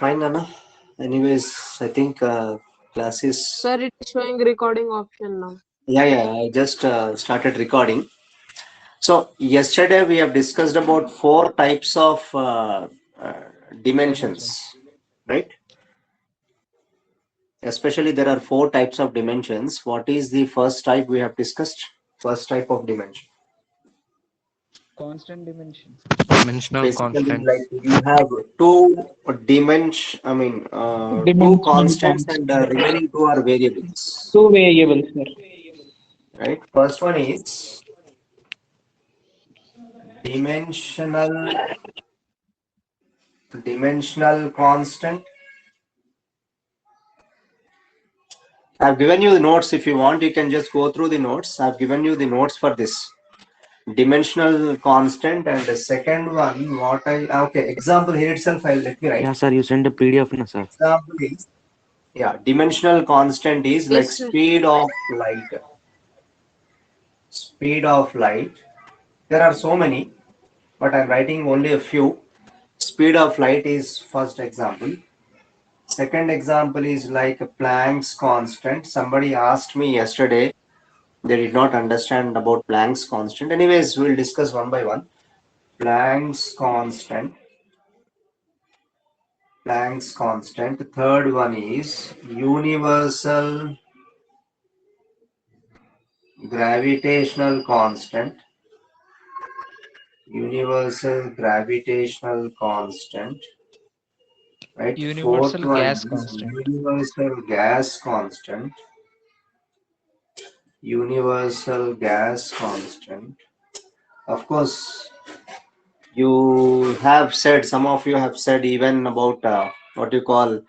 fine, Nana. Anyways, I think class is. Sir, it is showing recording option now. Yeah. I just started recording. So yesterday we have discussed about four types of uh, dimensions, right? Especially there are four types of dimensions. What is the first type we have discussed? First type of dimension. Constant dimension. Dimensional Basically, constant. like you have two dimension. I mean, two Dimensional constants and constant. remaining two are variables, Two variables, sir. right? First one is dimensional constant. I've given you the notes. If you want, you can just go through the notes. I've given you the notes for this dimensional constant. And the second one, what I okay, example here itself, I'll let me write. Yeah, sir, you send a PDF, na sir. Example is, yeah, dimensional constant is like Yes, sir. speed of light. Speed of light. There are so many, but I'm writing only a few. Speed of light is first example. Second example is like Planck's constant. Somebody asked me yesterday, they did not understand about Planck's constant. Anyways, we'll discuss one by one. Planck's constant. Planck's constant. Third one is universal gravitational constant. Universal gravitational constant. Right. Fourth Universal one gas is constant. universal gas constant. Universal gas constant. Of course, you have said, some of you have said even about what you call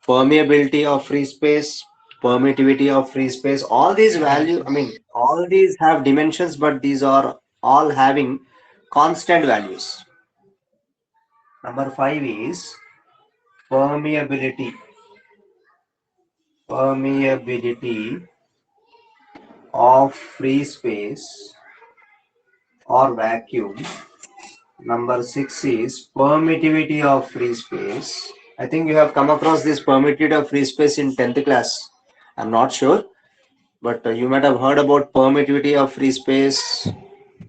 permeability of free space, permittivity of free space. All these value, I mean, all these have dimensions, but these are all having constant values. Number 5 is permeability. Permeability of free space or vacuum. Number 6 is permittivity of free space. I think you have come across this permittivity of free space in 10th class. I'm not sure, but you might have heard about permittivity of free space,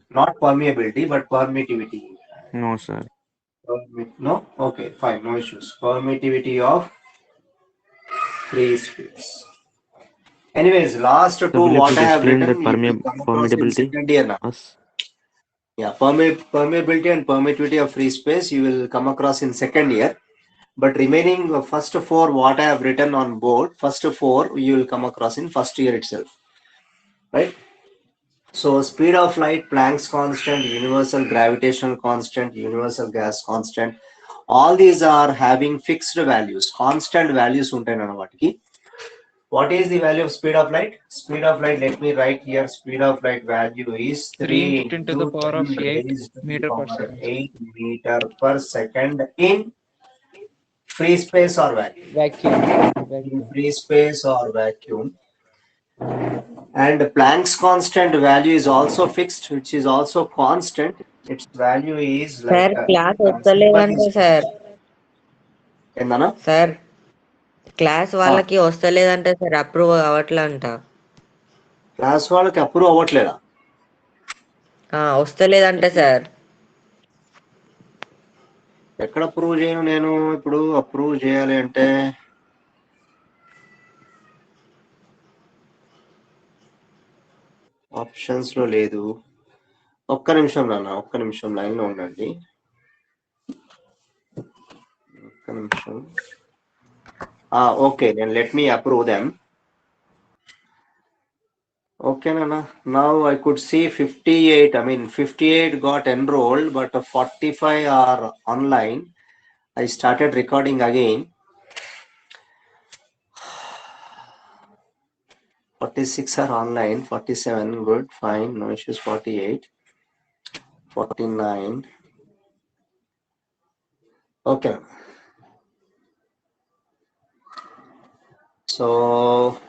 not permeability, but permittivity. No, sir. No? Okay, fine, no issues. Permittivity of free space. Anyways, last two So will you what please I have explain written, that you will come across in permeability second year now. us? Yeah, permeability and permittivity of free space you will come across in second year. But remaining first four, what I have written on board, first four you will come across in first year itself, right? So speed of light, Planck's constant, universal gravitational constant, universal gas constant, all these are having fixed values, constant values ఉంటాయి అన్న వాటికి. What is the value of speed of light? Speed of light, let me write here, speed of light value is 3 3 into 10 to into the power 10 of 8 raised to the meter per power second. 8 meter per second in free space or vacuum. Vacuum. In free space or vacuum. And Planck's constant value is also fixed, which is also constant. Its value is like sir class symbol వస్తలేదంట is sir ఏందన్నా? Sir class వాళ్ళకి వస్తలేదంట sir approve అవ్వట్లే అంట class వాళ్ళకి approve అవ్వట్లేదా? వస్తలేదంట sir ఎక్కడ approve చేయను నేను? ఇప్పుడు approve చేయాలి అంటే ఆప్షన్స్ లో లేదు. ఒక్క నిమిషం నాన్న, ఒక్క నిమిషం లైన్ లో ఉండండి. ఒక్క నిమిషం. Okay, then let me approve them. Okay, Nana. Now I could see 58. I mean, 58 got enrolled, but 45 are online. I started recording again. 46 are online. 47, good, fine, no issues. 48, 49. Okay. So,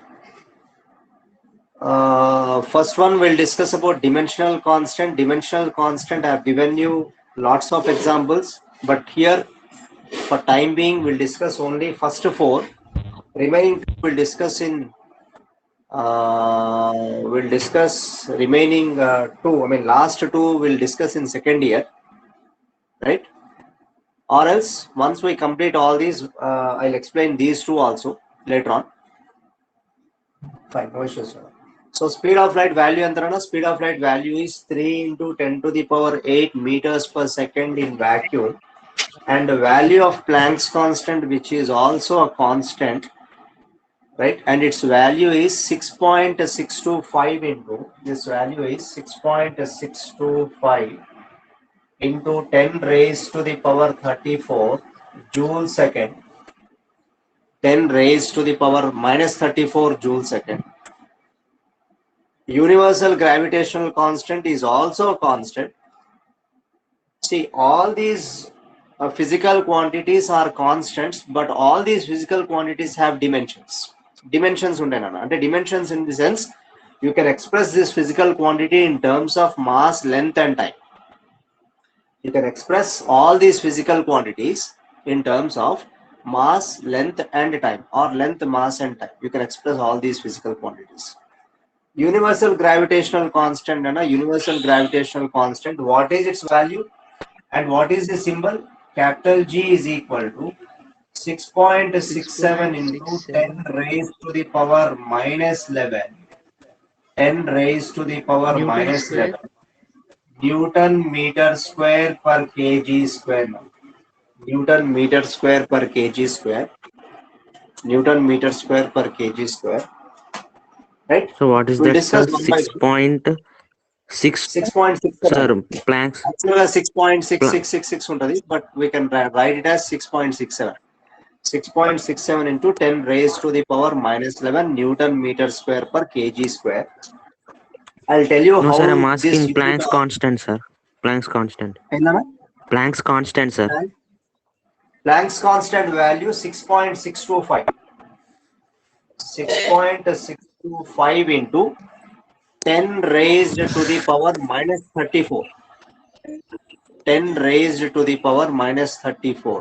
first one we'll discuss about dimensional constant. Dimensional constant, I have given you lots of examples, but here for time being we'll discuss only first 4. Remaining we'll discuss in we'll discuss remaining 2. I mean last 2 we'll discuss in second year, right? Or else once we complete all these, I'll explain these 2 also later on. Fine, no issues. So speed of light value entrana, speed of light value is 3 into 10 to the power 8 meters per second in vacuum, and the value of Planck's constant, which is also a constant, right? And its value is 6.625 into, this value is 6.625 into 10 raised to the power 34 joule second, 10 raised to the power minus 34 joule second. Universal gravitational constant is also a constant. See, all these physical quantities are constants, but all these physical quantities have dimensions. Dimensions undena, ante dimensions in the sense you can express this physical quantity in terms of mass, length and time. You can express all these physical quantities in terms of mass, length and time, or length, mass and time. You can express all these physical quantities. Universal gravitational constant and a universal gravitational constant, what is its value and what is the symbol? Capital G is equal to 6.67 into 10 raised to the power minus 11, 10 raised to the power Newton minus square. 11 Newton meter square per kg square. Newton meter square per kg square. Newton meter square per kg square. Right? So what is We'll that, sir? discuss one by 6.6, 6.67. sir, Planck's Actually 6.6666 ఉంటుంది, but we can write it as 6.67. 6.67 into 10 raised to the power minus 11 Newton meter square per kg square. I'll tell you no how sir, I'm this asking unit Planck's constant, sir. Planck's constant. ఏందన్నా? Planck's constant, sir. Planck's constant value 6.625. 6.625 into 10 raised to the power minus 34. 10 raised to the power minus 34.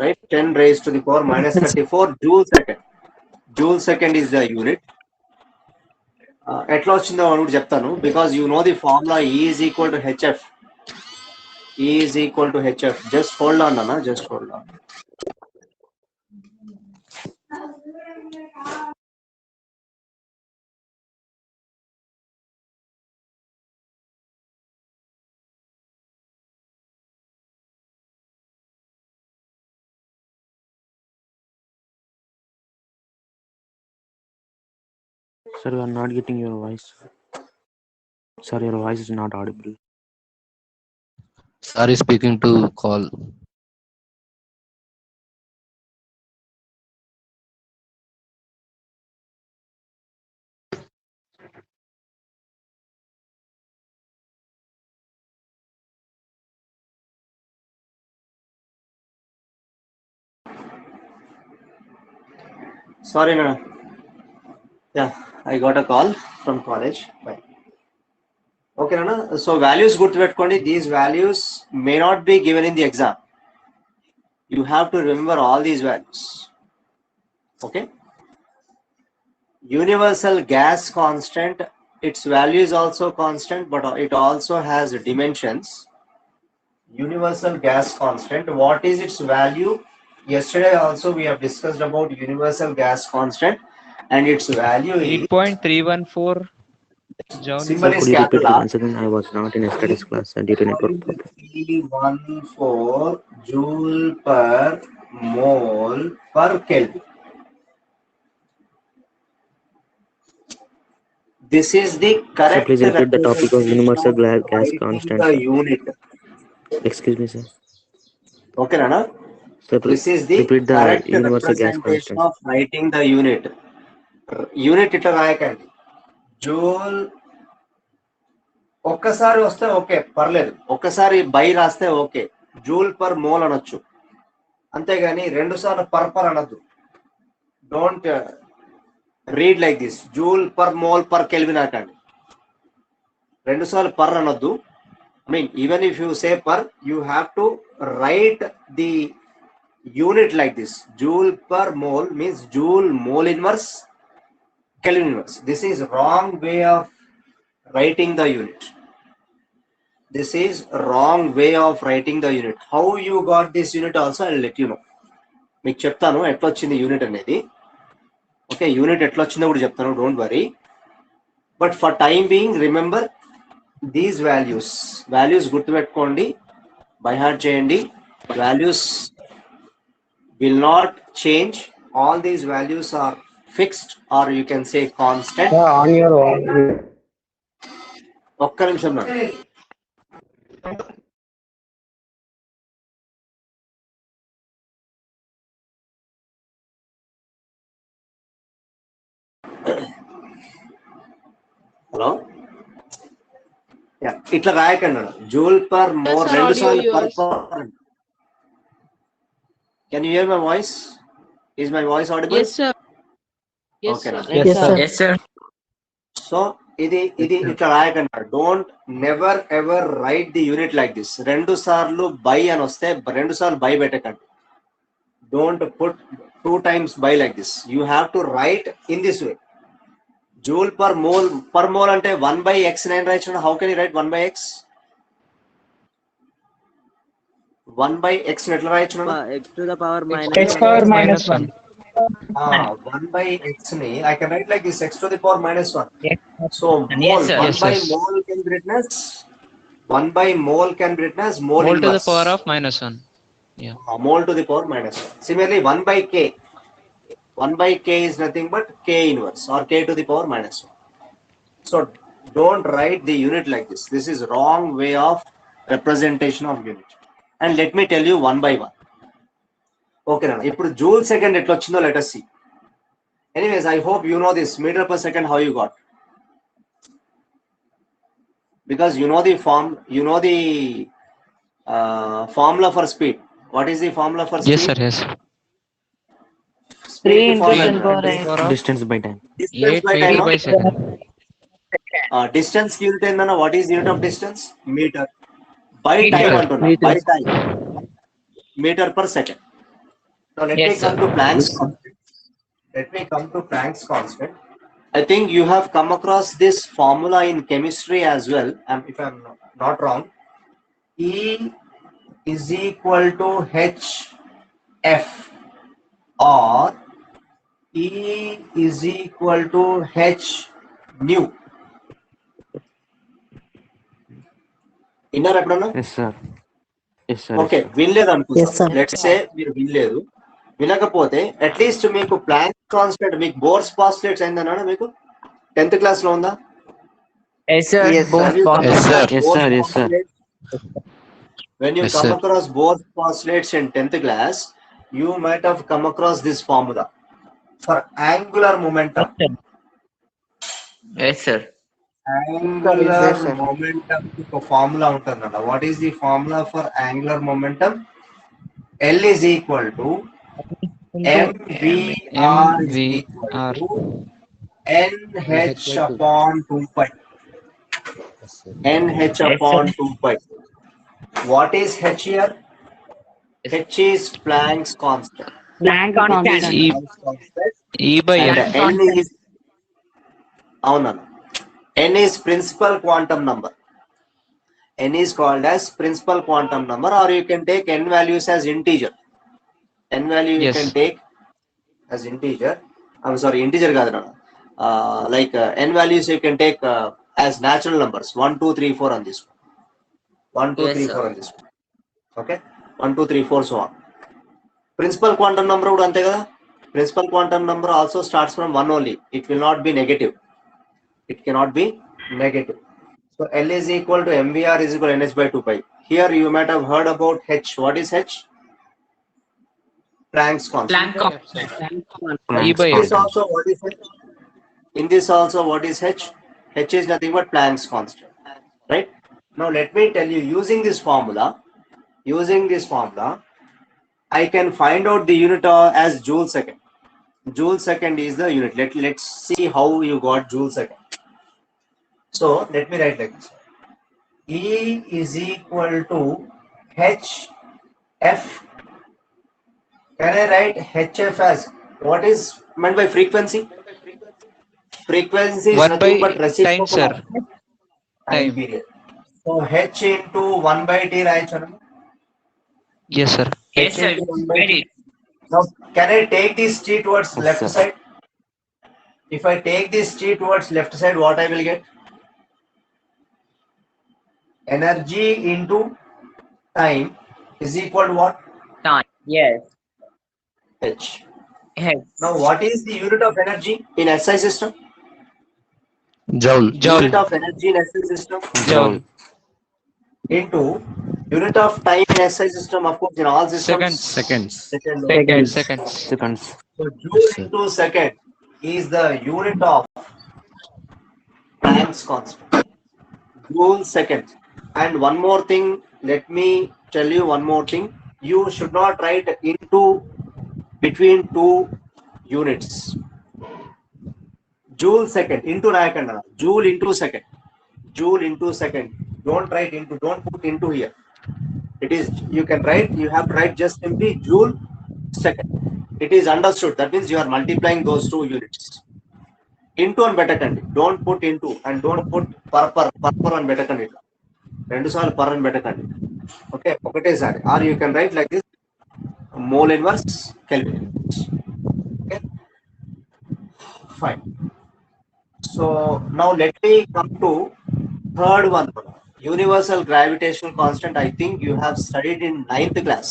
Right? 10 raised to the power minus 34 joule second. Joule second is the unit. ఎట్లా వచ్చిందో అని కూడా చెప్తాను, because you know the formula E is equal to HF. E is equal to HF. Just hold on, Nana. Just hold on. Sir, we are not getting your voice. Sir, your voice is not audible. Sir is speaking to call. Sorry, Nana. Yeah, I got a call from college. Bye. Okay, Nana. So values గుర్తుపెట్టుకోండి. These values may not be given in the exam. You have to remember all these values. Okay. Universal gas constant, its value is also constant, but it also has dimensions. Universal gas constant, what is its value? Yesterday also we have discussed about universal gas constant, and its value is 8.314 joule. symbol Sir, is could you repeat capital it R. once again? I was not in yesterday's class due to network problem. 314 joule per mole per Kelvin. This is the correct Sir, please repeat the topic of universal representation of gas writing constant. the unit. Excuse me, sir. Okay, Nana. Sir, This is the repeat the correct universal gas representation constant. of writing the unit. Unit ఇట్లా రాయకండి. Joule ఒక్కసారి వస్తే okay, పర్లేదు. ఒక్కసారి by రాస్తే okay, joule per mole అనొచ్చు. అంతేగాని రెండు సార్లు పర్ అనొద్దు. Don't read like this. Joule per mole per kelvin అనకండి. రెండు సార్లు పర్ అనొద్దు. I mean, even if you say per, you have to write the unit like this. Joule per mole means joule mole inverse Kelvin inverse. This is wrong way of writing the unit. This is wrong way of writing the unit. How you got this unit also I'll let you know. మీకు చెప్తాను ఎట్లా వచ్చింది unit అనేది. Okay, unit ఎట్లా వచ్చిందో కూడా చెప్తాను, don't worry. But for time being remember these values గుర్తుపెట్టుకోండి, బై హార్ట్ చేయండి. Values will not change. All these values are fixed, or you can say constant. On your own. ఒక్క నిమిషం నా. హలో, ఇట్లా రాయకండి జూల్ పర్ మోర్, sir, రెండు audio సార్లు per yours. per. Can you hear my voice? Is my voice audible? Yes, sir. Yes, Okay, sir. now. Yes, sir. Yes, sir. So ఇది ఇట్లా రాయకండి. Don't never ever write the unit like this. రెండు సార్లు by అని వస్తే రెండు సార్లు by పెట్టకండి. Don't put 2 times by like this. You have to write in this way. Joule per mole అంటే 1/x9 రాయొచ్చు. How can you right 1/x? 1/x ఎట్లా రాయొచ్చు? X to the power X power minus 1. 1/x ni I can write like this, x to the power minus 1. Yes. So Yes, mole, sir. 1 Yes, by yes. mole can be written as 1 by mole can be written as mole Mole to the inverse. power of -1. Yeah. Mole to the power minus 1. Similarly, 1 by k. 1 by k is nothing but k inverse, or k to the power minus 1. So don't write the unit like this. This is wrong way of representation of unit. And let me tell you one by one. Okay, now ఇప్పుడు joule second ఎట్లా వచ్చిందో let us see. Anyways, I hope you know this meter per second how you got, because you know the formula for speed. What is the formula for speed? Yes, sir. Yes. Three Speed into formula. 10 power Power of Distance by time. Distance 8 by meter time. by second. Distance unit ఏందన్నా, what is the unit of distance? Meter. By time Meter. అంటున్నా, by time. Meter per second. Now let me come to Planck's constant. I think you have come across this formula in chemistry as well, if I'm not wrong. E is equal to hf, or E is equal to h nu. విన్నారా ఎప్పుడన్నా? Yes, sir. Yes, sir. Okay, Yes, sir. వినలేదు అనుకుంటా. Yes, sir. Let's say మీరు వినలేదు. వినకపోతే at least మీకు Planck constant, మీకు bores postulates అయిందన్నా మీకు 10th క్లాస్ లో ఉందా? Yes, sir. Yes, Both Have you come Yes, sir. across Yes, Bohr's sir. Yes, sir. postulates? When you Yes, come sir. across Bohr's postulates in 10th class, you might have come across this formula for angular momentum. Yes, sir. Angular momentum formula untadanda. What is the formula for angular momentum? L is equal to mvr is equal to nh upon 2 pi. nh upon 2 pi. What is h here? H is Planck's constant. Planck constant. E Planck's constant. E by And n. N is N is principal quantum number. N is called as principal quantum number, or you can take n values as integer. N value you Yes. can take as integer. I'm sorry, integer kaadu nana. N values you can take as natural numbers. 1, 2, 3, 4 on this one. 1, 2, Yes, 3, sir. 4 on this one. Okay. 1, 2, 3, 4 so on. Principal quantum number kuda ante kada. Principal quantum number also starts from 1 only. It will not be negative. It cannot be negative. So L is equal to mvr is equal to nh by 2 pi. Here you might have heard about h. What is h? Planck's constant. E Planck's by In this n. also what is h? In this also what is h? H is nothing but Planck's constant. Right? Now let me tell you, using this formula, I can find out the unit as joule second. Joule second is the unit. Let's see how you got joule second. So let me write like this. E is equal to HF. Can I write HF as what is meant by frequency? Frequency is 1 nothing but by time, reciprocal sir. of time Time. period. So H into 1 by T, right? Yes, sir. H into 1 by T. Now, can I take this T towards Yes, left sir. side? If I take this T towards left side, what I will get? Energy into time is equal to what? Time. Yes. H. Yes. Now, what is the unit of energy in SI system? Joule. Joule. Unit of energy in SI system Joule. into unit of time in SI system, of course, in all systems. Seconds. Second. Seconds. Seconds. So, Yes, joule sir. into second is the unit of Planck's constant. Joule second. And one more thing, let me tell you one more thing. You should not write into between two units. Joule second into Rakanda. Joule into second. Joule into second. Don't write into, don't put into here. It is, you can write, you have to write just simply Joule second. It is understood. That means you are multiplying those two units. Into and పెట్టకండి. Don't put into and don't put per అని పెట్టకండి. రెండు సార్లు per అని పెట్టకండి. Okay, ఒకటేసారి. Or you can write like this, mole inverse Kelvin. Okay, fine. So now let me come to third one. Universal gravitational constant. I think you have studied in 9th class.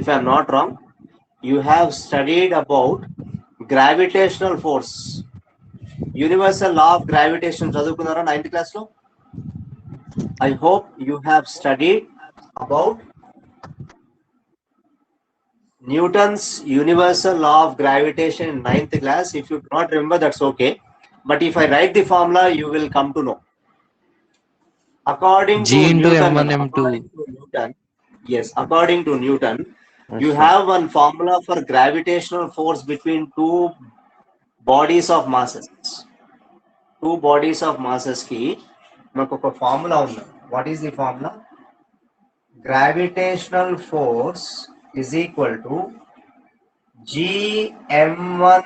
If I am not wrong, you have studied about gravitational force. Universal law of gravitation చదువుకున్నారా 9th class లో? I hope you have studied about Newton's universal law of gravitation in 9th class. If you do not remember, that's okay. But if I write the formula, you will come to know. According G to into Newton, M1 M2. yes, according to Newton, Yes, you sir. have one formula for gravitational force between two bodies of masses. Two bodies of masses ki మనకు ఒక formula ఉంది. What is the formula? Gravitational force is equal to Gm1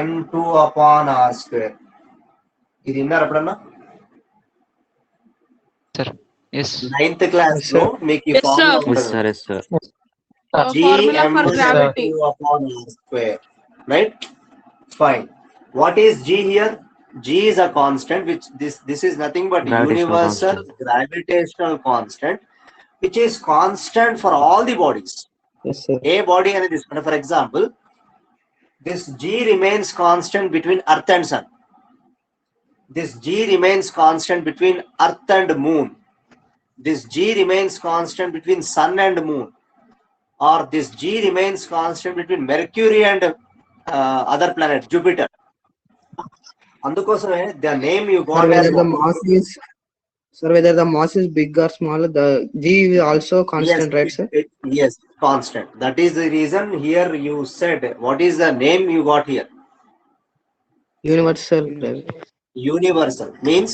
m2 upon r square. ఇది విన్నారు ఎప్పుడన్నా? Sir. Yes. 9th class Yes, లో sir. మీకు ఈ Yes, formula sir. Yes, ఉంటుంది. sir. Yes, sir. Formula for Gm1 gravity. m2 upon r square. Right? Fine. What is G here? G is a constant, which this is nothing but Gravitational universal constant. gravitational constant, which is constant for all the bodies. Yes, sir. A body and this, for example, this G remains constant between Earth and Sun. This G remains constant between Earth and Moon. This G remains constant between Sun and Moon. Or this G remains constant between Mercury and other planet, Jupiter. అందుకోసమే the name you Sir, got as whether the mass is whether the mass is big or small, the G is also constant, right, sir? Yes, constant. That is the reason here you said, what is the name you got here? Universal gravity. Universal means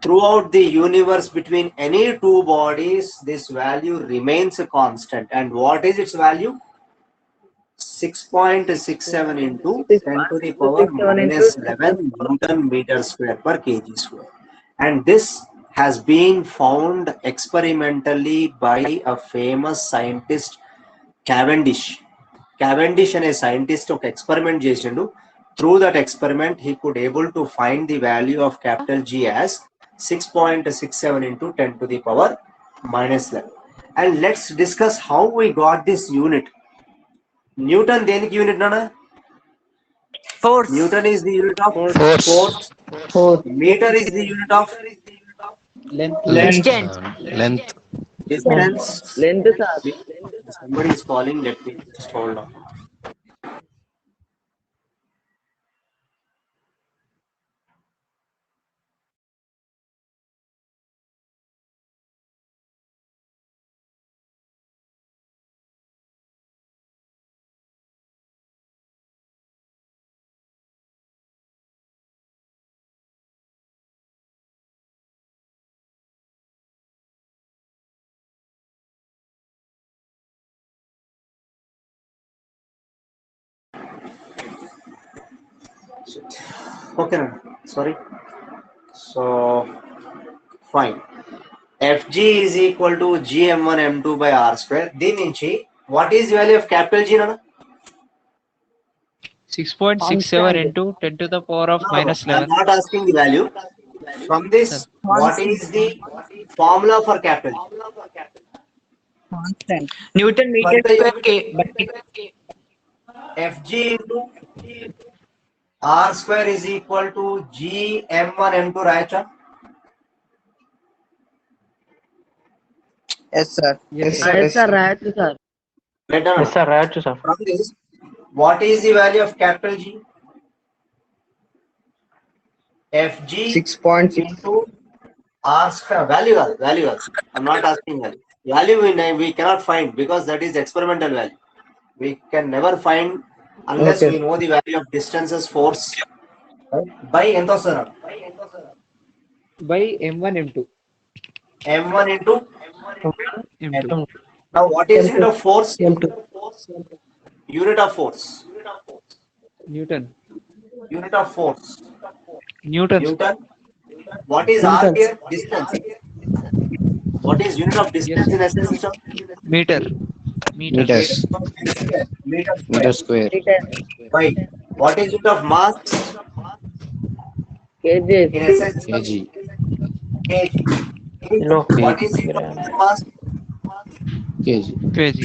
throughout the universe between any two bodies, this value remains a constant. And what is its value? 6.67 into 10 to the power minus 11 Newton meter square per kg square. And this has been found experimentally by a famous scientist, Cavendish. Cavendish అనే scientist ఒక experiment చేసిండు. Through that experiment, he could able to find the value of capital G as 6.67 into 10 to the power minus 11. And let's discuss how we got this unit. Newton దేనికి unit నానా? Force. Newton is the unit of Force. Force. Meter is the unit of Length. Length. distance. Length, sir. Somebody is calling. Let me just hold on. Okay, sorry. So fine. Fg is equal to gm1 m2 by r square. దీని నుంచి what is the value of capital G? No, 6.67 into 10 to the power of minus I'm 11. not asking the value. From this, Sir. what is the formula for capital G? Constant. Newton meter What the- square K. Fg into r square is equal to gm1 m2 రాయచ్చా? Yes, sir. Yes, sir. Yes, sir. Right, sir. Better. Yes, sir. Right, sir. From this, what is the value of capital G? Fg 6.6. into r square. Value. I'm not asking value. Value we cannot find because that is experimental value. We can never find unless Okay. we know the value of distances, force. By ento sir? by M1 M2. M1 into M2. now what is unit of force? M2. Unit of force. Newton. Unit of force. Newton. Newton. What is R here? Distance. What is unit of distance in SI system? Meter. Meters. Meter square. Meter square. By what is unit of mass KG. in SI system? kg. Kg. Hello. What is unit of mass? kg. kg.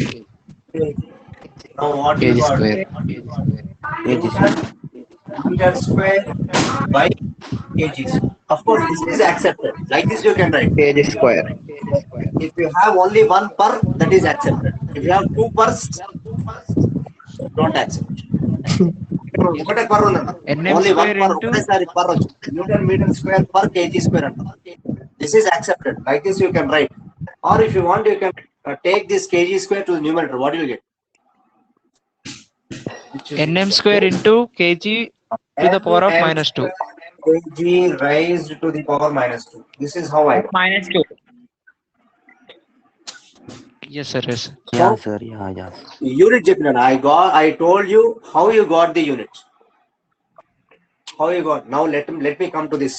Now what kg you got? square. Newton meter square by kgs. Of course, this is accepted. Like this you can write. Kg square. If you have only one per, that is accepted. If you have two pers, don't accept. ఒకటే per ఉందన్న. NM Only one square per, into ఒకటేసారి per వచ్చు. Newton meter square per kg square అంట. This is accepted. Like this you can write. Or if you want, you can take this kg square to the numerator. What do you get? NM square into kg to the power of minus 2. kg raised to the power minus 2. This is how I got. Minus 2. Yes, sir. Yes. Yeah, sir. Yeah. Unit చెప్పినాను. I told you how you got the unit. How you got. Now let me come to this.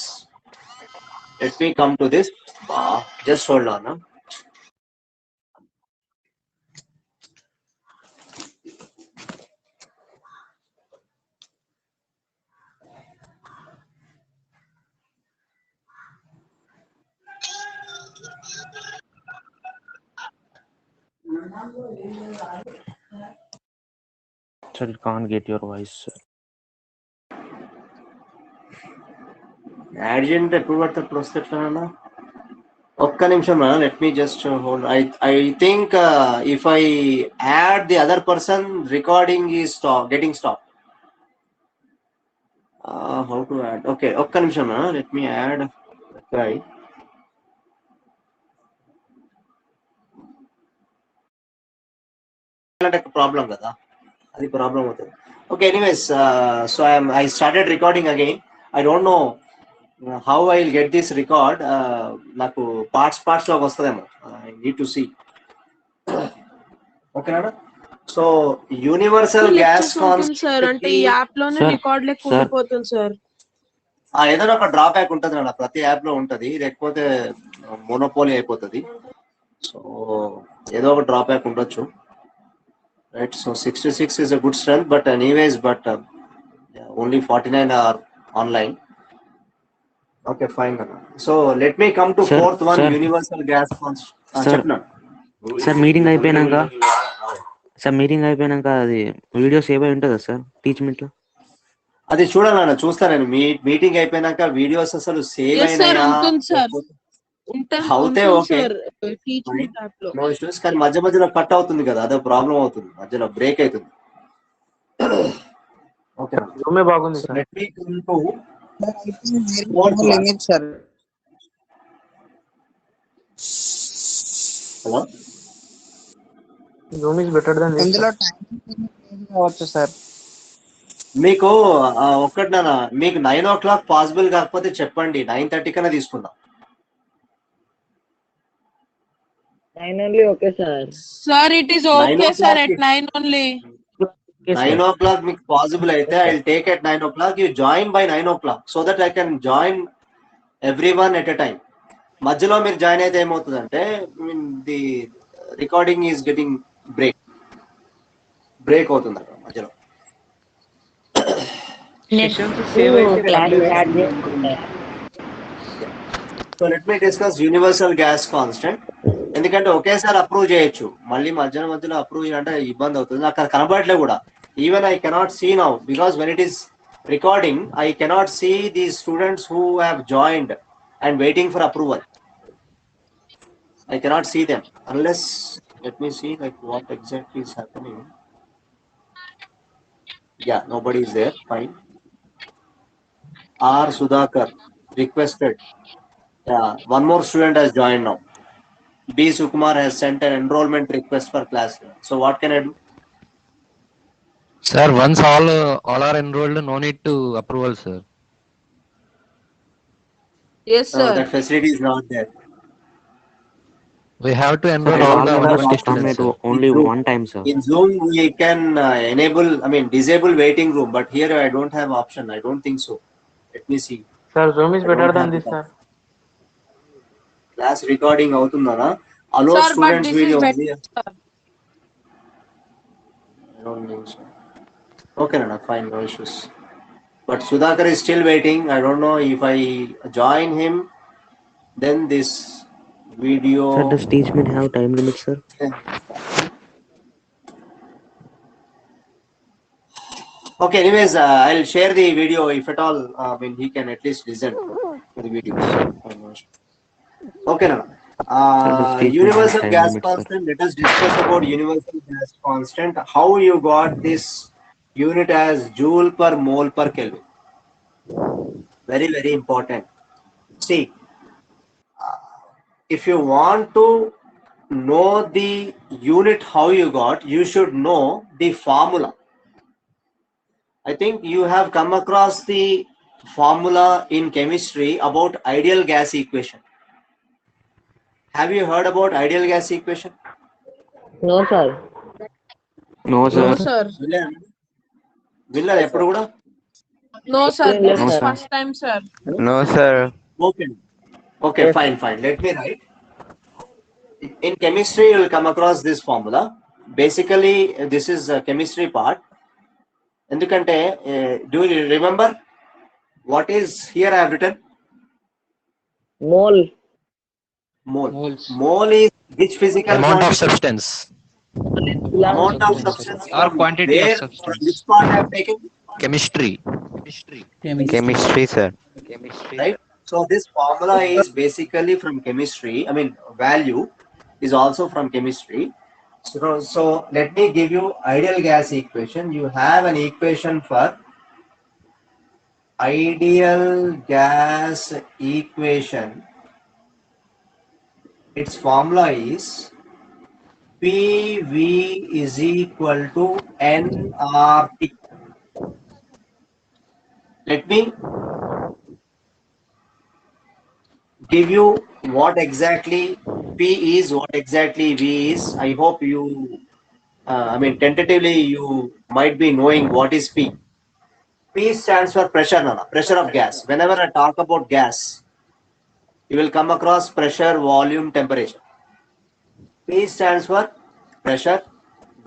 Just hold on. Huh? Sir, you can't get your voice, sir. Adjunct ఎప్పుడు పడితే అప్పుడు వస్తే ఎట్లా? ఒక్క నిమిషం let me just hold. I think if I add the other person, recording is getting stopped. How to add? Okay, ఒక్క నిమిషం let me add that guy. Problem కదా, అది ప్రాబ్లం అవుతుంది. Okay, anyways, so I started recording again. I don't know how I'll get this record. నాకు parts లోకి వస్తుందేమో. I need to see. ఓకేనా? So universal gas sir అంటే ఈ app లోనే Sir, రికార్డ్ లెక్క sir. ఉండిపోతుంది సార్. ఏదైనా ఒక డ్రాబ్యాక్ ఉంటుంది అన్న, ప్రతి యాప్ లో ఉంటది, లేకపోతే మోనోపోలీ అయిపోతుంది. సో ఏదో ఒక డ్రాబ్యాక్ ఉండొచ్చు. Right, so 66 is a good strength, but anyways, only 49 are online. Okay, fine. So let me come to Sir, fourth one, sir. universal gas Sir. Sir meeting అయిపోయినాక అది video save అయి ఉంటుందా sir Teachmint లో? అది చూడాలన్న, చూస్తా నేను. మీటింగ్ అయిపోయినాక వీడియోస్ అసలు సేవ్ Yes, sir, అయినాయా? ఉంటుంది సార్. అవుతే ఓకే, టీచింగ్ యాప్ లో. No issues. కానీ మధ్యలో కట్ అవుతుంది కదా, అదే ప్రాబ్లం అవుతుంది, మధ్యలో బ్రేక్ అవుతుంది. ఓకే, రూమే బాగుంది sir. let me come to What limit, sir? hello. Room is better then ఇందులో టైం కావచ్చు సార్. మీకు ఒక్కటి నాన్న, మీకు 9 o'clock పాసిబుల్ కాకపోతే చెప్పండి, 9:30 కన్నా తీసుకుందాం. 9 only, okay, sir. Sir, it is 9 okay, sir, o'clock at 9 only. Okay, sir. 9 o'clock మీకు పాసిబుల్ అయితే I will take at 9 o'clock. You join by 9 o'clock so that I can join everyone at a time. మధ్యలో మీరు join అయితే ఏమవుతుందంటే the recording is getting break అవుతుంది అక్కడ మధ్యలో. Sessions save అయితే క్లాస్ W- స్టార్ట్ చేసుకుంటా. So let me discuss universal gas constant. ఎందుకంటే ఒకేసారి అప్రూవ్ చేయొచ్చు, మళ్ళీ మధ్యలో అప్రూవ్ చేయాలంటే ఇబ్బంది అవుతుంది. నాకు అది కనబడట్లే కూడా. Even I cannot see now because when it is recording I cannot see the students who have joined and waiting for approval. I cannot see them unless, let me see like what exactly is happening. Yeah, nobody is there. Fine. R. Sudhakar requested. Yeah, one more student has joined now. B. Sukumar has sent an enrollment request for class. So what can I do? Sir, once all are enrolled, no need to approval, sir. Yes, No, sir. that facility is not there. We have to enroll Sir, all all the members 150 come students, at sir. only In Zoom. one time, sir. In Zoom we can disable waiting room, but here I don't have option. I don't think so. Let me see. Sir, Zoom is I better don't than have this, the sir. Class recording అవుతుందా? Hello Sir, but students this is video better, ఉంది. sir. Okay అన్న, fine, no issues. But Sudhakar is still waiting. I don't know if I join him, then this video. Sir, does Teachmeet have time limit, sir? Okay, anyways, I'll share the video if at all. He can at least listen to the videos. Okay, now. Universal time gas limit, sir? constant. Let us discuss about universal gas constant. How you got this unit as joule per mole per Kelvin? Very, very important. See, if you want to know the unit how you got, you should know the formula. I think you have come across the formula in chemistry about ideal gas equation. Have you heard about ideal gas equation? No, sir. No, sir. No, sir. Villa ఎప్పుడు కూడా? No, sir. This No, is sir. first time, sir. No, sir. Okay, Yes. fine. Let me write. In chemistry, you will come across this formula. Basically, this is a chemistry part. ఎందుకంటే, do you remember what is here I have written? Mole. Mole. Moles. Mole is which physical Amount of quantity? substance. Amount of substance. Or from quantity of where, substance. from which part I have taken? Chemistry. Chemistry, sir. Right? So this formula is basically from chemistry. Value is also from chemistry. So let me give you ideal gas equation. You have an equation for ideal gas equation. Its formula is PV is equal to nRT. Let me give you what exactly P is, what exactly V is. I hope you, tentatively you might be knowing what is P. P stands for pressure, Nana, pressure of gas. Whenever I talk about gas, you will come across pressure, volume, temperature. P stands for pressure,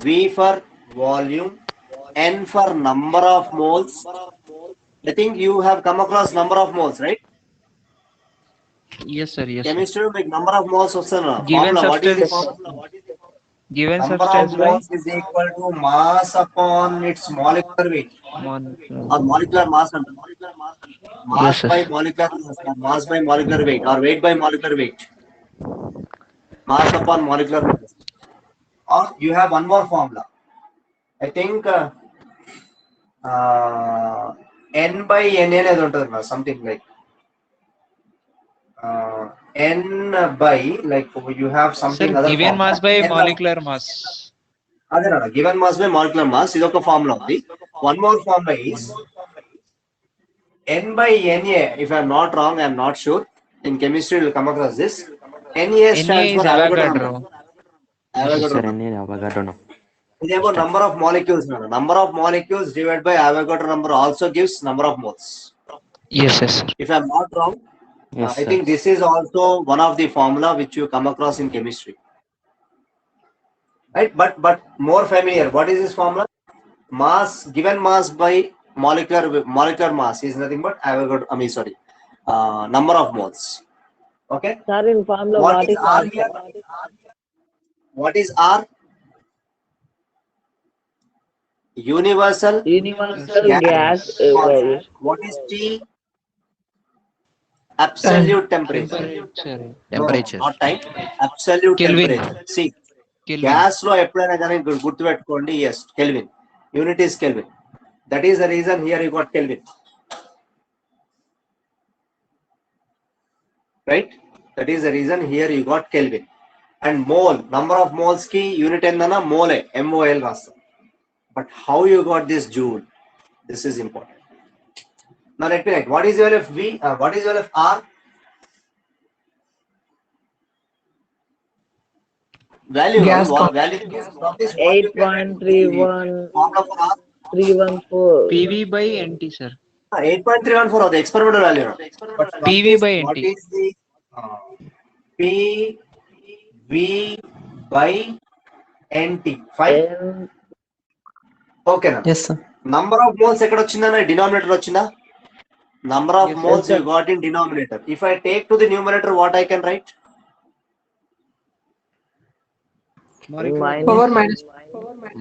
V for volume, N for number of moles. I think you have come across number of moles, right? Yes, sir. Yes, sir. Chemistry make number of moles వస్తున్నా. Given Formula, what is the substance. formula? Given Number substance of by moles is equal to mass upon its molecular weight or molecular mass. Mass Yes, sir. by molecular mass, or mass by molecular weight, or weight by molecular weight. Mass upon molecular mass. Or you have one more formula. I think n by n అనేది ఉంటుంది కదా, something like n by, like you have Sir, something other given formula. mass by N of- molecular mass. అదే given mass by molecular mass, ఇది ఒక formula ఉంది. One more formula is n by na. If I am not wrong, I am not sure. In chemistry, you will come across this. Na Na stands is for Avogadro Avogadro. number. Yes, Avogadro sir. number. Any Avogadro number. ఇదేమో number of molecules. Number of molecules divided by Avogadro number also gives number of moles. Yes, yes, sir. If I'm not wrong, Yes, I sir. think this is also one of the formula which you come across in chemistry. Right? But more familiar. What is this formula? Mass, given mass by molecular mass is nothing but Avogadro, number of moles. Okay. Sir, in formula, What what is is R R? here? What is R? Universal Universal gas gas. constant. What is T? Absolute temperature. Temperature. No, not time. Absolute Kelvin. temperature. See, Kelvin. gas లో ఎప్పుడైనా కానీ గుర్తుపెట్టుకోండి. Yes, Kelvin. Unit is Kelvin. That is the reason here you got Kelvin. Right? That is the reason here you got Kelvin. And mole, number of moles ki unit endana mole, MOL rasta. But how you got this joule? This is important. Now let me write. What is the value of V? What is the value of R? Value. Gas Value of this. What you can write? 8.31 Formula for R. 314. PV by NT, sir. 8.314 of the experimental value. But from PV this, by what NT. is the PV by NT? Fine. Okay. Yes, sir. Number of moles ekkada ochindana denominator ochina. Number of moles sir. you got in denominator. If I take to the numerator, what I can write?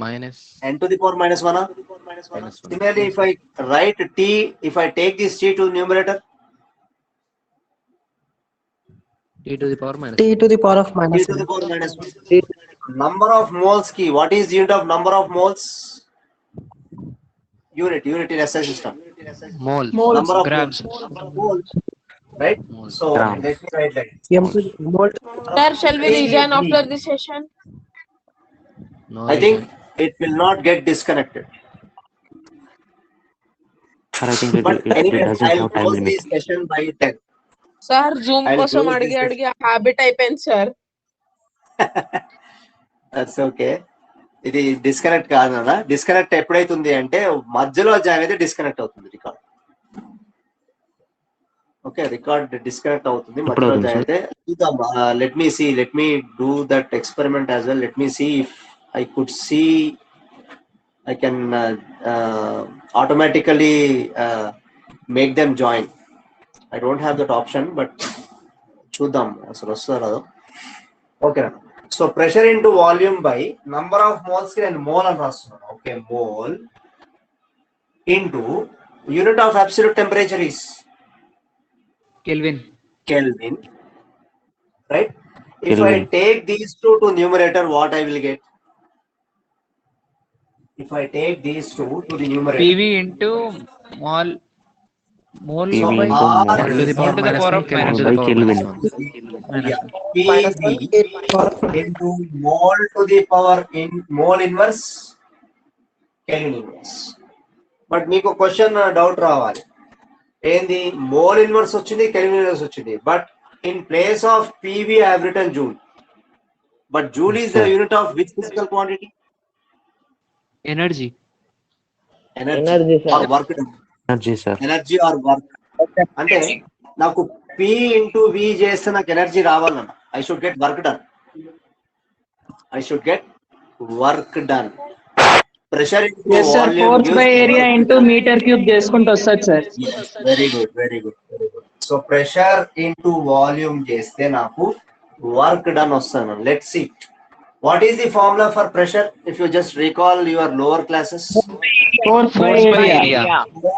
Minus. N to the power minus 1. Minus 1. Similarly, if I write T, if I take this T to the numerator, T to the power minus. T to the power of T minus to the 1. power minus 1. Number of moles key. What is the unit of number of moles? Unit in SI system. Mole. Number of Grams. moles. Right? Moles. So Grams. let me write like M to the mole. Sir, shall we rejoin AV. after this session? No I think reason. it will not get disconnected. Sir, I think it Anyway, doesn't I'll have time close limit. this session by 10. Sir Zoom I'll కోసం close అడిగి this అడిగి habit అయిపోయింది sir. That's okay. ఇది disconnect కాదన్నా. Disconnect ఎప్పుడైతుంది అంటే మధ్యలో join అయితే disconnect అవుతుంది రికార్డ్. ఓకే, రికార్డ్ డిస్కనెక్ట్ అవుతుంది మధ్యలో జాయిన్ అయితే. చూద్దాం. Let me do that experiment as well. Let me see if I could see I can automatically make them join. I don't have that option, but చూద్దాం అసలు వస్తుందో రాదో. Okay, so pressure into volume by number of moles కి నేను mole అని రాస్తున్నాను. Okay, mole into unit of absolute temperature is Kelvin. Kelvin, right? If I Kelvin. take these two to numerator, what I will get? If I take these two to the numerator, PV into mole. Mole PV so by into R mole. N to the power to the minus power 1. of Kelvin minus to the by power Kelvin. minus 1. minus yeah, 1. PV into mole to the power in mole inverse Kelvin inverse. But మీకు question doubt రావాలి. ఏంది mole inverse వచ్చింది, kelvin inverse వచ్చింది. But in place of PV I have written joule. But joule is the unit of which physical quantity? Energy. Energy or work done. Energy, sir. Energy or work. అంటే నాకు P into V చేస్తే నాకు energy రావాలన్న. I should get work done. Pressure into volume. Force by area into meter cube చేసుకుంటూ వస్తుంది sir. Yes, very good. So pressure into volume చేస్తే నాకు work done వస్తాను. Let's see. What is the formula for pressure? If you just recall your lower classes. Force by area.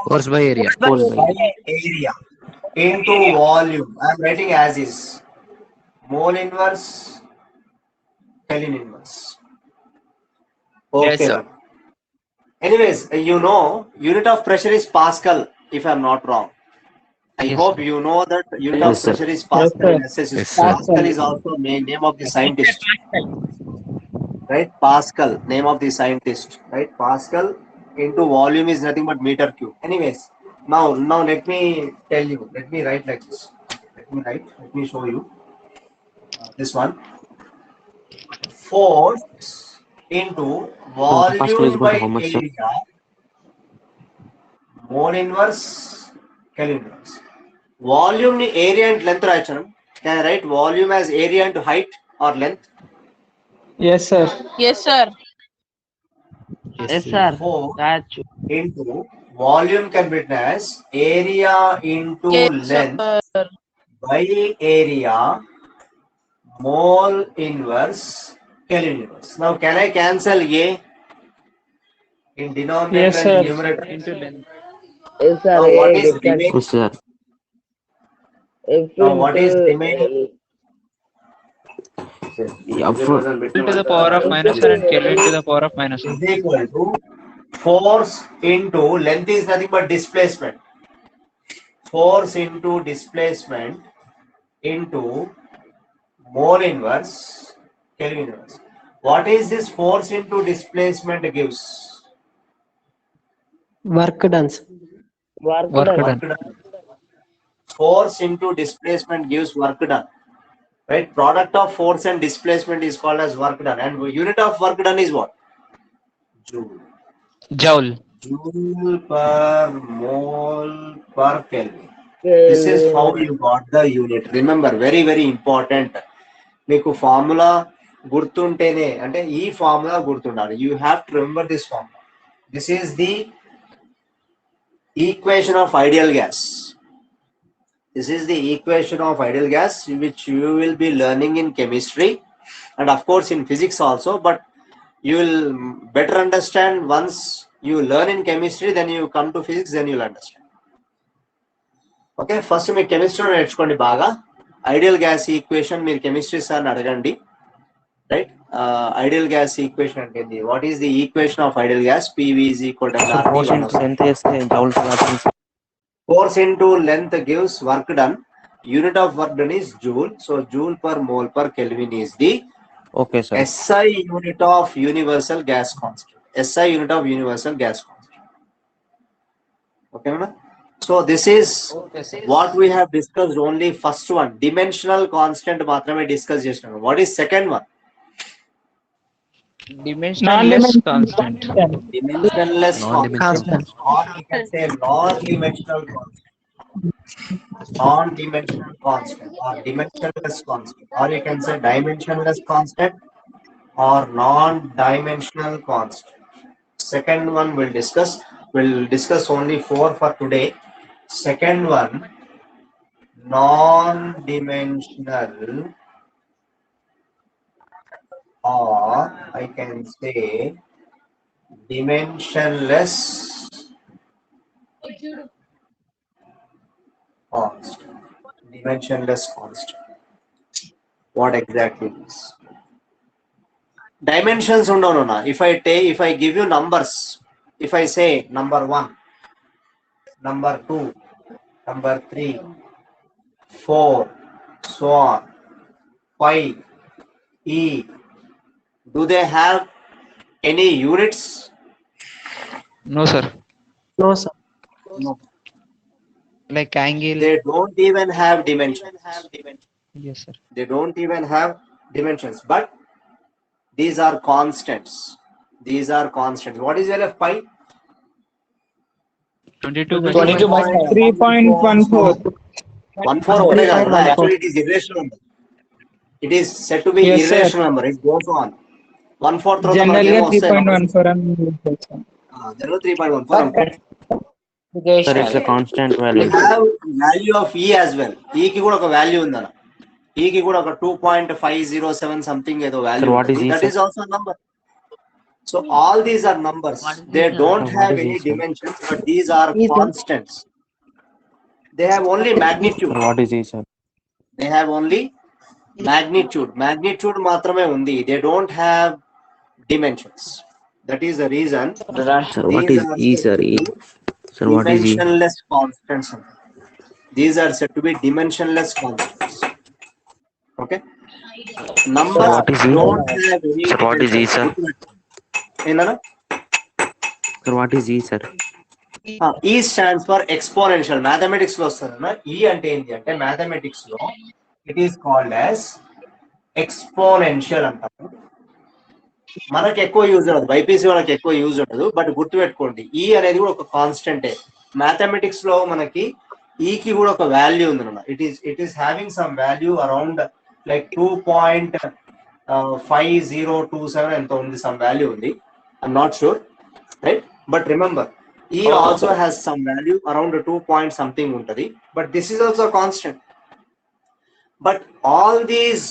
Force by area. Force by Area into volume. I am writing as is. Mole inverse, Kelvin inverse. Okay. Yes, sir. Anyways, you know, unit of pressure is Pascal, if I am not wrong. I Yes, hope sir. you know that unit Yes, of sir. pressure is Pascal. Yes, in SI system. Yes, sir. Pascal is also name of the scientist. Right? Pascal, name of the scientist. Right? Pascal into volume is nothing but meter cube. Anyways, now let me tell you. Let me write like this. Let me show you. This one. Force into So first volume is equal by to how much, sir? area mole inverse Kelvin inverse. Volume ni area and length రాయొచ్చు. Can I write volume as area into height or length? Yes, sir. Yes, sir. Yes, sir. 4 into volume can be written as area into Yes, length sir. by area mole inverse Kelvin inverse. Now can I cancel A in denominator Yes, and sir. numerator? Into length. Yes, sir. Now what A is different. remaining? Yes, sir. F Now what into is remaining? F to the power of minus 1 and Kelvin to the power of minus 1. Is equal to force into length is nothing but displacement. Force into displacement into mole inverse Kelvin inverse. What is this force into displacement gives? Work done. Work Work done. done. Work done. Force into displacement gives work done. Right? Product of force and displacement is called as work done. And unit of work done is what? Joule. Joule. Joule per mole per Kelvin. This is how you got the unit. Remember, very, very important. మీకు formula గుర్తుంటేనే అంటే ఈ formula గుర్తుండాలి. You have to remember this formula. This is the equation of ideal gas. This is the equation of ideal gas which you will be learning in chemistry and of course in physics also, but you will better understand once you learn in chemistry, then you come to physics, then you'll understand. Okay, first me chemistry నేర్చుకోండి బాగా. Ideal gas equation మీరు chemistry sir అడగండి. Right, ideal gas equation అంటే ఏంటి? What is the equation of ideal gas? PV is equal to force into length చేస్తే joules రాస్తుంది. Force into length gives work done. Unit of work done is joule. So joule per mole per Kelvin is the Okay, sir. SI unit of universal gas constant. SI unit of universal gas constant. Okay, madam? So this is what we have discussed. Only first one, dimensional constant మాత్రమే discuss చేసినాము. What is second one? Dimensionless constant. Dimensionless Non-dimensional. constant. Or we can say non-dimensional constant. Non-dimensional constant or dimensionless constant, or you can say dimensionless constant or non-dimensional constant. Second one we'll discuss only 4 for today. Second one, non-dimensional, or I can say dimensionless constant. Dimensionless constant. What exactly is? Dimensions ఉండవు నా. If I give you numbers, if I say number 1, number 2, number 3, 4, so on, 5, E, do they have any units? No, sir. No, sir. No. Like angle. They don't even have dimensions. Yes, sir. They don't even have dimensions, but these are constants. These are constants. What is LF pi? 22 by 22 by 3.14. 14 ఒకటే కదా. Actually, it is irrational number. It is said to be Yes, sir. irrational number. It goes on. 1/4 తర్వాత Generally మనకేమో వస్తాయి numbers. 3.14 అని తెలుసు. Generally 3.14 అనుకో. Sir, it's a constant We value. have value of E as well. E కి కూడా ఒక value ఉందన్న. E కి కూడా ఒక 2.507 something ఏదో value. Sir, what is E, That sir? is also a number. So all these are numbers. They don't What have is any E, sir? dimensions, but these are E, sir. constants. They have only magnitude. Sir, what is E, sir? They have only magnitude. Magnitude మాత్రమే ఉంది. They don't have dimensions. That is the reason. Sir, what these is are E, said sir? to E. be Sir, what is E? dimensionless constants. These are said to be dimensionless constants. Okay. Numbers what is E? don't have any Sir, what is E, sir? ఏందన్నా? Sir, what is E, sir? E stands for exponential. Mathematics లో వస్తుందన్న. E అంటే ఏంటి అంటే mathematics లో it is called as exponential అంటారు. మనకి ఎక్కువ యూజ్ ఉండదు, బైపీసీ వాళ్ళకి ఎక్కువ యూజ్ ఉండదు. బట్ గుర్తుపెట్టుకోండి, ఈ అనేది కూడా ఒక కాన్స్టెంటే. మ్యాథమెటిక్స్ లో మనకి ఈకి కూడా ఒక వాల్యూ ఉంది అన్నమాట. It is having some value around like 2.5027 ఎంత ఉంది, సమ్ వాల్యూ ఉంది. I'm not sure, right? But remember, ఈ also has some value around 2 point something ఉంటది. But this is also constant. But all these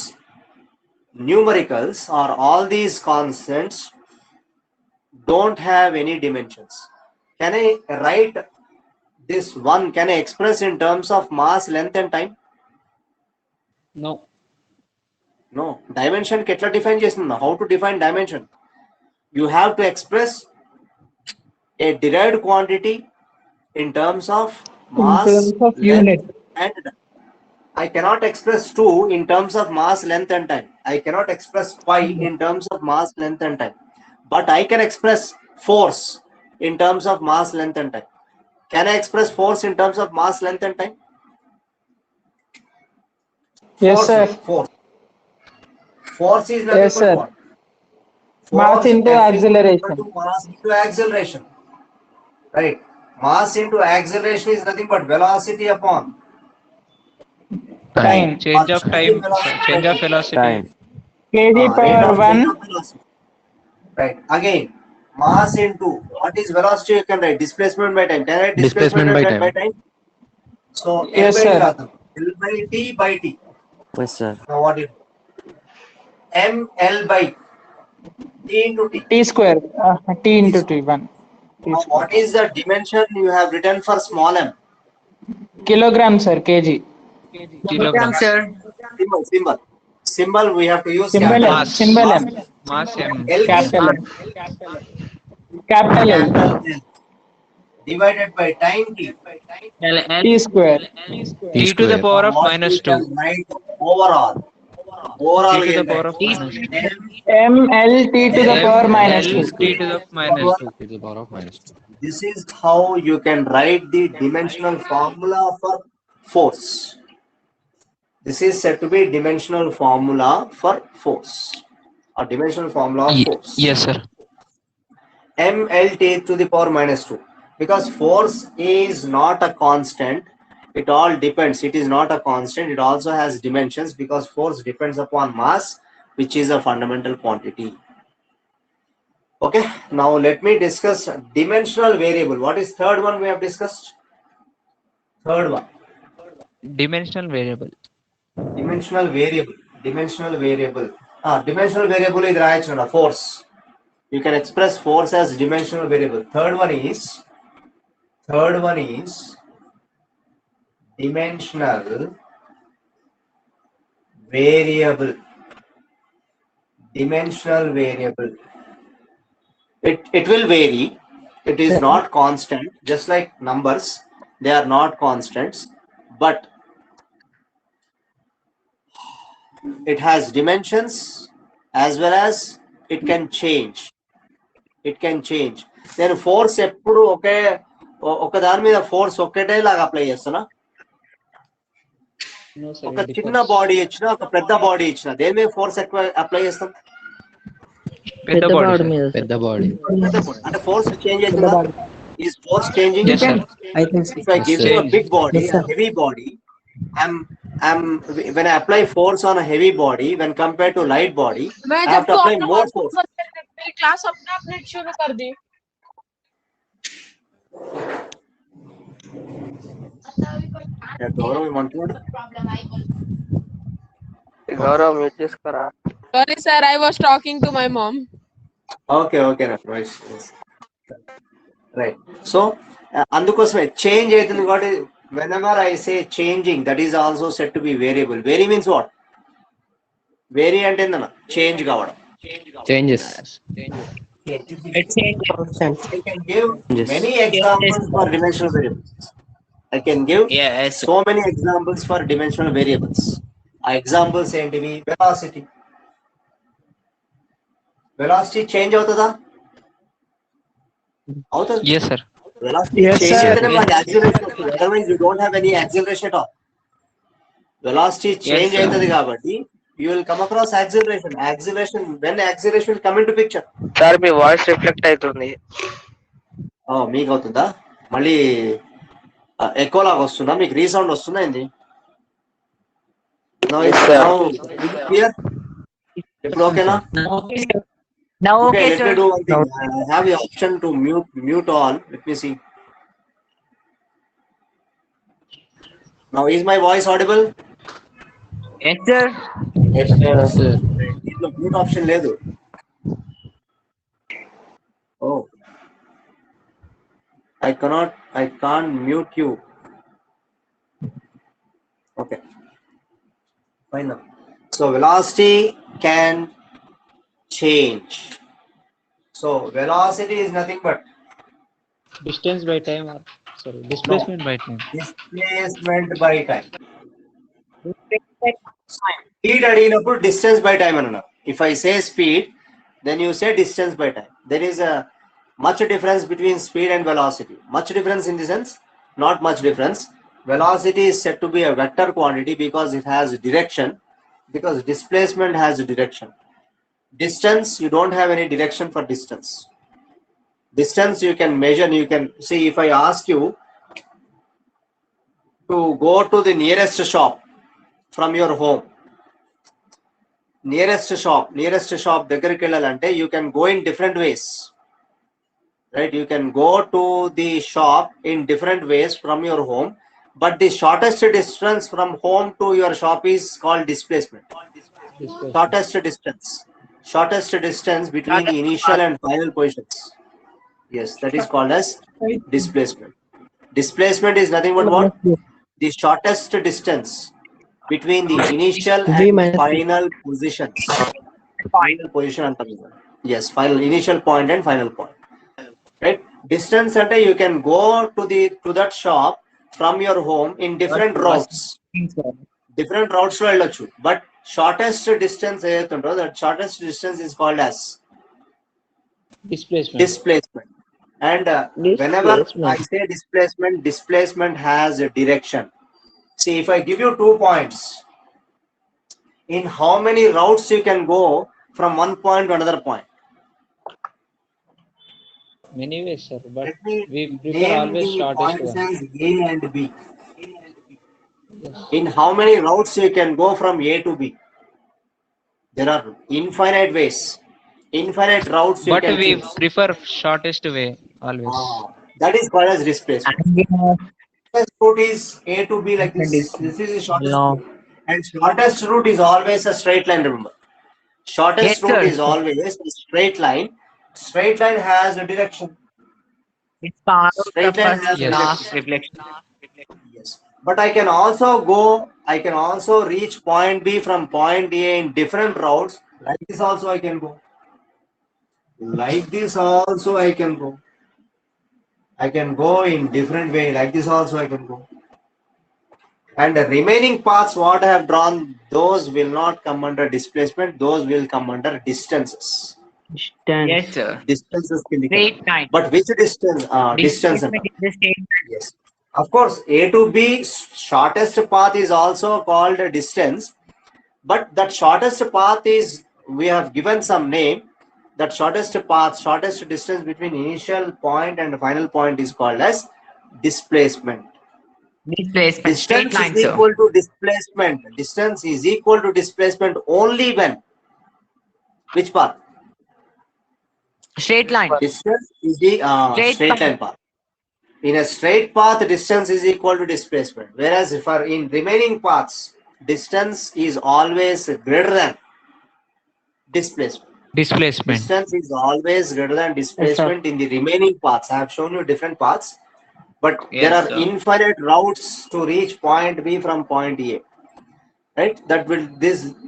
numericals or all these constants don't have any dimensions. Can I write this one? Can I express in terms of mass, length and time? No. No. Dimension ketla define chestunna? How to define dimension? You have to express a derived quantity in terms of mass, In terms of length unit. and time. I cannot express 2 in terms of mass, length and time. I cannot express 5 in terms of mass, length and time. But I can express force in terms of mass, length and time. Can I express force in terms of mass, length and time? Yes, Force, sir. Force is nothing Yes, but sir. what? Mass Force into F is acceleration. equal to mass into acceleration. Right. Mass into acceleration is nothing but velocity upon Time. Change of time. velocity. Change of velocity. Time. Kg Rate power of 1. change of velocity. Right. Again, mass into what is velocity? You can write displacement by time. Can I write displacement by time? So Yes, L by sir. L by T by T. Yes, sir. Now what is M L by T into T? T square. T into T 1. Now what is the dimension you have written for small m? Kilogram, sir. Kg. Kilogram. Symbol we have to use Symbol M. Mass. Symbol M. Mass M. L Capital M. Capital L. divided by time T. T square. T to the power of What minus we can 2. write overall. Overall T to the again, power of right? minus 2. M L T to the power minus L 2. T to the minus 2. To the power of minus 2. This is how you can write the dimensional formula for force. This is said to be dimensional formula for force, or dimensional formula of force. Yes, sir. MLT to the power minus 2. Because force is not a constant, it all depends. It is not a constant, it also has dimensions, because force depends upon mass, which is a fundamental quantity. Okay, now let me discuss dimensional variable. What is third one we have discussed? Third one. Dimensional variable. Dimensional variable. Dimensional variable. Dimensional variable is right, force. You can express force as dimensional variable. Third one is dimensional variable. Dimensional variable. It will vary. It is not constant. Just like numbers, they are not constants, but it has dimensions as well as it can change. It can change. Then force ఎప్పుడు ఒక దాని మీద force ఒక్కటే లాగా apply చేస్తున్నా. ఒక చిన్న body ఇచ్చినా, ఒక పెద్ద బాడీ ఇచ్చినా, దేని మీద ఫోర్స్ ఎక్కువ అప్లై చేస్తాం? పెద్ద బాడీ మీద పెద్ద బాడీ. అంటే ఫోర్స్ చేంజ్ అవుతుందా? Is force changing? Yes, sir. If I give you a big body, a heavy body, when I apply force on a heavy body, when compared to light body, I have to apply more force. Class अपने अपने शुरू कर दी. గౌరవ్ ఏమంటున్నాడు? Gaurav mute చేసుకోరా. Sorry, sir. I was talking to my mom. Okay, right. Right. So అందుకోసమే change అవుతుంది కాబట్టి whenever I say changing, that is also said to be variable. Vary means what? Vary అంటే ఏందన్న? చేంజ్ కావడం. Changes. I can give many examples for dimensional variables. I can give so many examples for dimensional variables. ఆ examples ఏంటివి? Velocity. Velocity change అవుతుందా? అవుతుంది. Yes, sir. Velocity Yes, change sir. అయితేనే మనకి acceleration వస్తుంది. Otherwise you don't have any acceleration at all. Velocity change sir. అవుతుంది కాబట్టి you will come across acceleration. Acceleration, when acceleration will come into picture? Sir me voice reflect అవుతుంది. మీకు అవుతుందా? మళ్ళీ echo లాగా వస్తుందా? మీకు రీసౌండ్ వస్తుందా ఏంది? Yes, sir. Clear? ఇప్పుడు ఓకేనా? Now Okay, okay, let sir. me do one thing. I have the option to mute all. Let me see. Now is my voice audible? Yes, sir. Yes, sir. దీంట్లో mute option లేదు. Oh. I can't mute you. Okay. Fine now. So velocity can change. So velocity is nothing but Distance by time or sorry, displacement by time. displacement by time. Speed అడిగినప్పుడు distance by time అన్నారు. If I say speed, then you say distance by time. There is a much difference between speed and velocity. Much difference in the sense, not much difference. Velocity is said to be a vector quantity because it has direction, because displacement has direction. Distance, you don't have any direction for distance. Distance you can measure, you can see. If I ask you to go to the nearest shop from your home, nearest shop దగ్గరికి వెళ్ళాలంటే you can go in different ways, right? You can go to the shop in different ways from your home, but the shortest distance from home to your shop is called displacement. Shortest distance between the initial and final positions. Yes, that is called as displacement. Displacement is nothing but what? The shortest distance between the initial and final positions. Final position and yes, final initial point and final point. Right? Distance ante you can go to that shop from your home in different routes. Different routes lo vellochu, but shortest distance edaitundo, that shortest distance is called as displacement. And whenever I say displacement has a direction. See, if I give you 2 points, in how many routes you can go from one point to another point? Many ways, sir, but Let me we prefer name always the shortest points one. as A and B. In how many routes you can go from A to B? There are infinite ways, infinite routes you But can we choose. prefer shortest way always. That is called as displacement. Shortest route is A to B like this. This is the shortest route. And shortest route is always a straight line, remember. Shortest Yes, route sir. is always a straight line. Straight line has a direction. It's part of the Straight line first has a last direction. reflection. Yes. But I can also reach point B from point A in different routes. Like this also I can go. Like this also I can go. I can go in different way. Like this also I can go. And the remaining paths what I have drawn, those will not come under displacement. Those will come under distances. Yes, sir. Distances. Straight line. But which distance? Distance. Displacement is the straight line. Yes. Of course, A to B shortest path is also called a distance. But that shortest path is, we have given some name. That shortest path, shortest distance between initial point and final point is called as displacement. Displacement. Straight Distance line, is sir. equal to displacement. Distance is equal to displacement only when? Which path? Straight line. Distance is the straight line path. In a straight path, distance is equal to displacement. Whereas for in remaining paths, distance is always greater than displacement. Distance is always greater than displacement in the remaining paths. I have shown you different paths, but there are infinite routes to reach point B from point A. Right?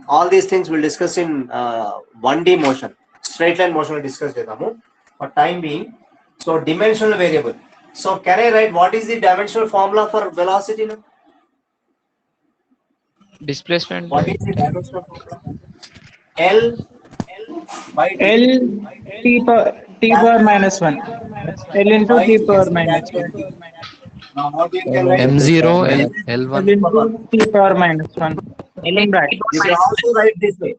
All these things we'll discuss in 1D motion. Straight line motion we'll discuss for time being. So dimensional variable. So can I write what is the dimensional formula for velocity now? Displacement. What is the dimensional formula? L by D. L T power minus 1. L into by T power S minus 1. capital D. Now what you can write? M0 L L1 into T power minus 1. Electric You can also write this way.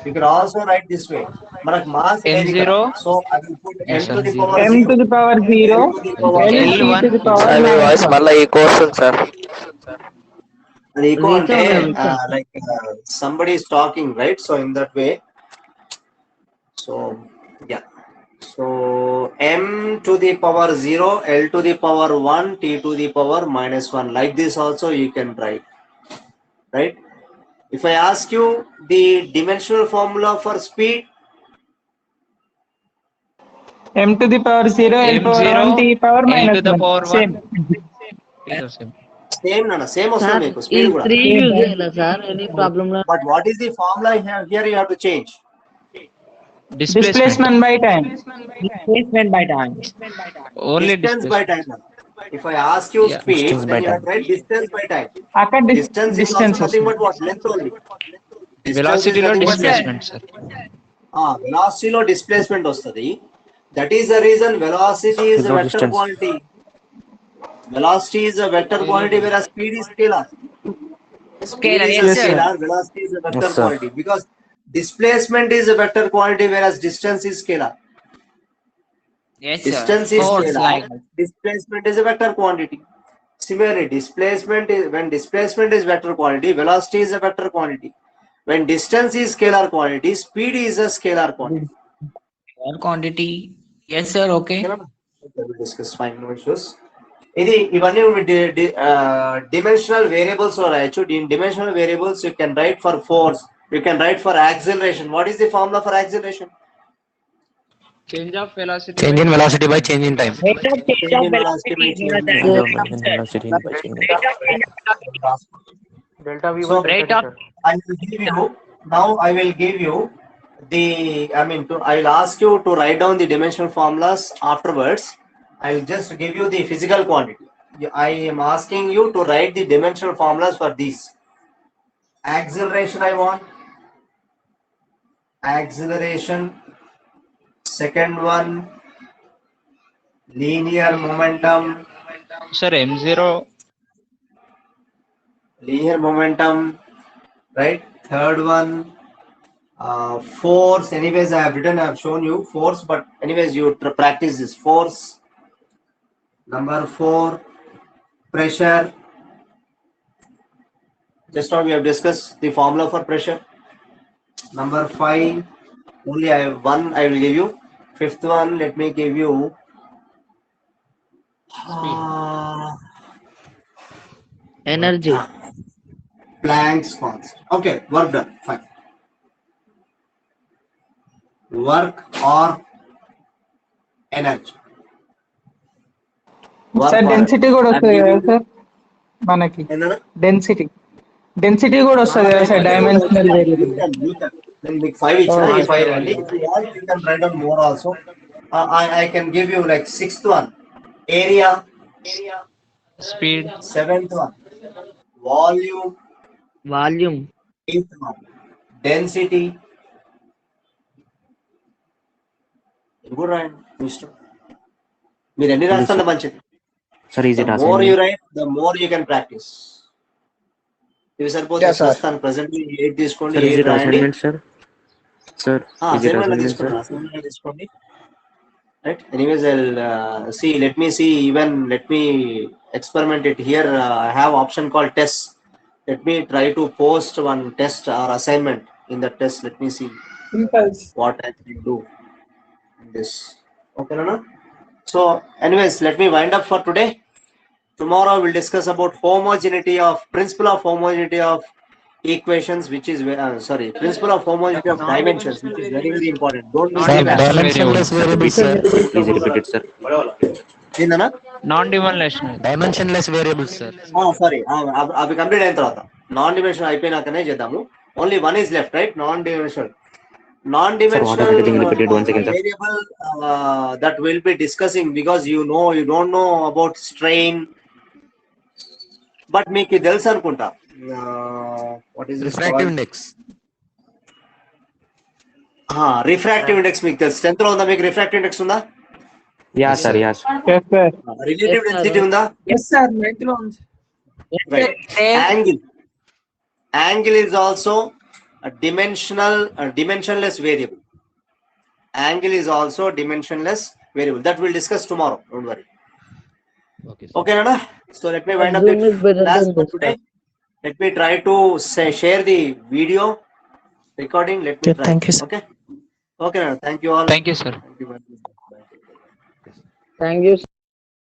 You can also write this way. Manak mass M0. So I will put Yes, m to the M0. power M to the power 0, M to the power L T L1. to the power sir me voice minus 1. మళ్ళీ eco వస్తుంది sir. And echo Recall, ante, recall. like somebody is talking, right? So in that way. So yeah. So m to the power 0, L to the power 1, T to the power minus 1. Like this also you can write. Right? If I ask you the dimensional formula for speed, M to the power 0, L power M0, 1, T power L to minus the 1. power 1. Same. same nana, same also Sir, make ఈ speed kuda. 3 use చేయాలా sir any problem లో? But what is the formula here you have to change? Displacement. Displacement by time. Displacement by time. Only Distance by displacement. time. If I ask you Yeah. speed, Distance by then you have time. to write distance by time. అక్కడ Distance is also distance nothing వస్తుంది. but what? Length only. Distance Velocity is lo nothing but length. displacement, sir. Velocity lo displacement వస్తది. That is the reason velocity is a Without vector distance. quantity. Velocity is a vector quantity, whereas speed is scalar. Speed Scalar, is yes, a sir. scalar, velocity is a vector Yes, sir. quantity. Because displacement is a vector quantity, whereas distance is scalar. Yes, sir. Distance is Force scalar, like displacement is a vector quantity. Similarly, when displacement is vector quantity, velocity is a vector quantity. When distance is scalar quantity, speed is a scalar quantity. one quantity. Yes, sir. Okay. We'll discuss, fine, no issues. ఇవన్నీ dimensional variables లో రాయొచ్చు. In dimensional variables you can write for force, you can write for acceleration. What is the formula for acceleration? Change of velocity. Change in velocity by change in time. Rate of change of velocity is known as Change of velocity by change of Delta V So, rate of I will give you now. I will give you the. I will ask you to write down the dimensional formulas afterwards. I will just give you the physical quantity. I am asking you to write the dimensional formulas for these. Acceleration I want. Acceleration. Second one, linear momentum. Sir, M0. Linear momentum, right? Third one, force. Anyways, I have shown you force, but anyways, you practice this force. Number 4, pressure. Just now we have discussed the formula for pressure. Number 5, only I have one. I will give you. Fifth one, let me give you. Energy. Planck's constant. Okay, work done. Fine. Work or energy. Work sir or density కూడా వస్తుంది కదా sir మనకి? energy. Density కూడా వస్తుంది కదా sir dimensional variable. Then make 5 each. Oh, If I only, if you want, you can write down more also. I can give you like 6th one, area. Speed. 7th one, volume. Volume. 8th one, density. Good, right, Mister. మీరు ఎన్ని రాస్తారో మంచిది. Sir, is it The more you assignment? write, the more you can practice. ఇవి సరిపోతే చేస్తాను presently 8 తీసుకోండి. Sir, is 8 it రాయండి. assignment, sir? Sir, is it assignment, sir? తీసుకోండి. Right. Anyways, I'll see. Let me see. Even let me experiment it here. I have option called test. Let me try to post one test or assignment in the test. Let me see what I can do in this. Okay, no? So, anyways, let me wind up for today. Tomorrow we'll discuss about principle of homogeneity of equations, which is principle of homogeneity of dimensions, which is very, very important. Don't miss Sir, it. dimensionless variables, sir. Please repeat it, sir. ఏందన్నా? Non-dimensional. Dimensionless variables, sir. Sorry, అవి complete అయిన తర్వాత non dimensional అయిపోయినాకనే చేద్దాము. Only one is left, right? Non dimensional everything repeated once again, sir. variable that we'll be discussing, because you don't know about strain, but మీకు తెలుసు అనుకుంటా. What is this Refractive called? index. Refractive index మీకు తెలుసు. 10th లో ఉందా మీకు? Refractive index ఉందా? Yeah, sir, yes. Relative density ఉందా? ఎస్ సార్ 9th లో ఉంది. Right. Angle Angle is also a dimensionless variable. Angle is also dimensionless variable. That we'll discuss tomorrow. Don't worry. Okay, sir. Okay, Nana. So let me wind up Zoom is the better class than for this, today. Let me try to share the video recording. Let me try. Thank you, sir. Okay. Okay, Nana. Thank you all. Thank you, sir. Thank you very much. Bye. Thank you.